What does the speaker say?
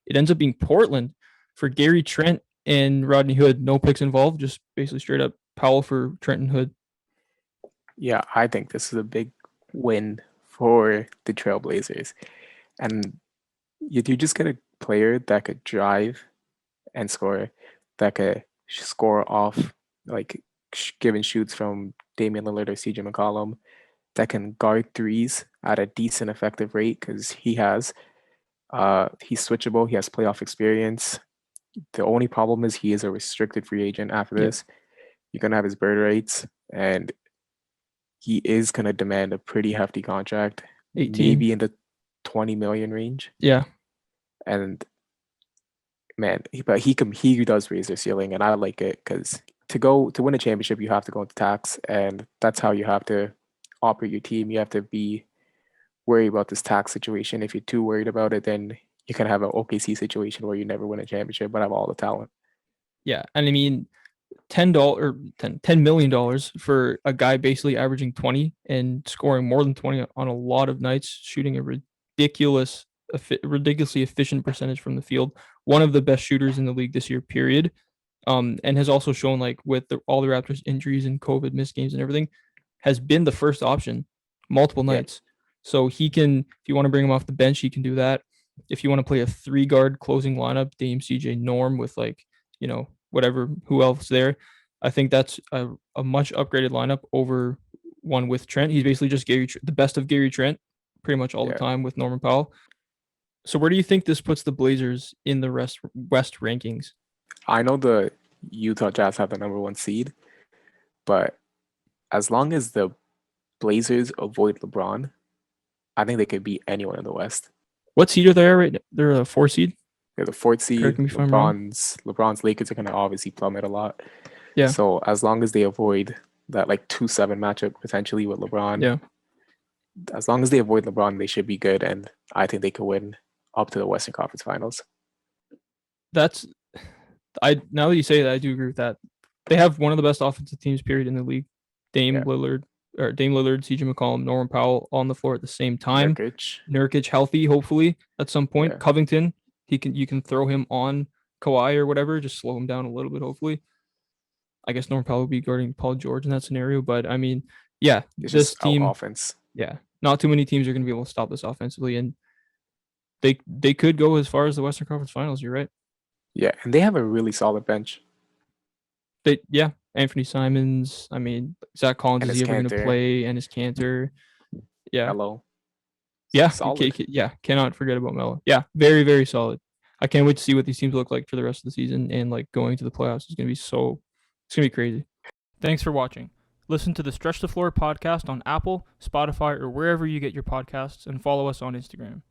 it ends up being Portland for Gary Trent and Rodney Hood. No picks involved, just basically straight up Powell for Trent and Hood. Yeah, I think this is a big win for the Trailblazers. And you just get a player that could drive and score, that could score off like given shoots from Damian Lillard or CJ McCollum, that can guard threes at a decent effective rate because he's switchable, he has playoff experience. The only problem is he is a restricted free agent after Yeah. this. You're gonna have his bird rates, and he is gonna demand a pretty hefty contract, 18. maybe in the 20 million range. Yeah. And man, but he does raise their ceiling, and I like it because to win a championship, you have to go into tax, and that's how you have to operate your team. You have to be worried about this tax situation. If you're too worried about it, then you can have an OKC situation where you never win a championship but have all the talent. Yeah. And I mean, $10 million for a guy basically averaging 20 and scoring more than 20 on a lot of nights, shooting a ridiculously efficient percentage from the field. One of the best shooters in the league this year, period. And has also shown, like, with all the Raptors injuries and COVID missed games and everything, has been the first option multiple Yeah. nights. So he can, if you want to bring him off the bench, he can do that. If you want to play a 3-guard closing lineup, Dame, CJ, Norm with, like, whatever, who else there, I think that's a much upgraded lineup over one with Trent. He's basically just the best of Gary Trent pretty much all the time with Norman Powell. So where do you think this puts the Blazers in the West rankings? I know the Utah Jazz have the number 1 seed, but as long as the Blazers avoid LeBron, I think they could beat anyone in the West. What seed are they right now? They're a 4 seed? They're the 4th seed. Correct me if I'm wrong. LeBron's Lakers are going to obviously plummet a lot. Yeah. So as long as they avoid that like 2-7 matchup potentially with LeBron, yeah, as long as they avoid LeBron, they should be good, and I think they could win up to the Western Conference Finals. Now that you say that, I do agree with that. They have one of the best offensive teams, period, in the league. Dame Lillard, CJ McCollum, Norman Powell on the floor at the same time. Nurkic healthy, hopefully at some point. Yeah. Covington, you can throw him on Kawhi or whatever, just slow him down a little bit, hopefully. I guess Norman Powell would be guarding Paul George in that scenario, but I mean, yeah, it's this team offense. Yeah, not too many teams are going to be able to stop this offensively, and they could go as far as the Western Conference Finals. You're right. Yeah, and they have a really solid bench. Anthony Simons. I mean, Zach Collins, is he ever going to play? And his Cantor. Yeah. Melo. Yeah. Cannot forget about Melo. Yeah. Very, very solid. I can't wait to see what these teams look like for the rest of the season, and like going to the playoffs is going to be it's going to be crazy. Thanks for watching. Listen to the Stretch the Floor podcast on Apple, Spotify, or wherever you get your podcasts, and follow us on Instagram.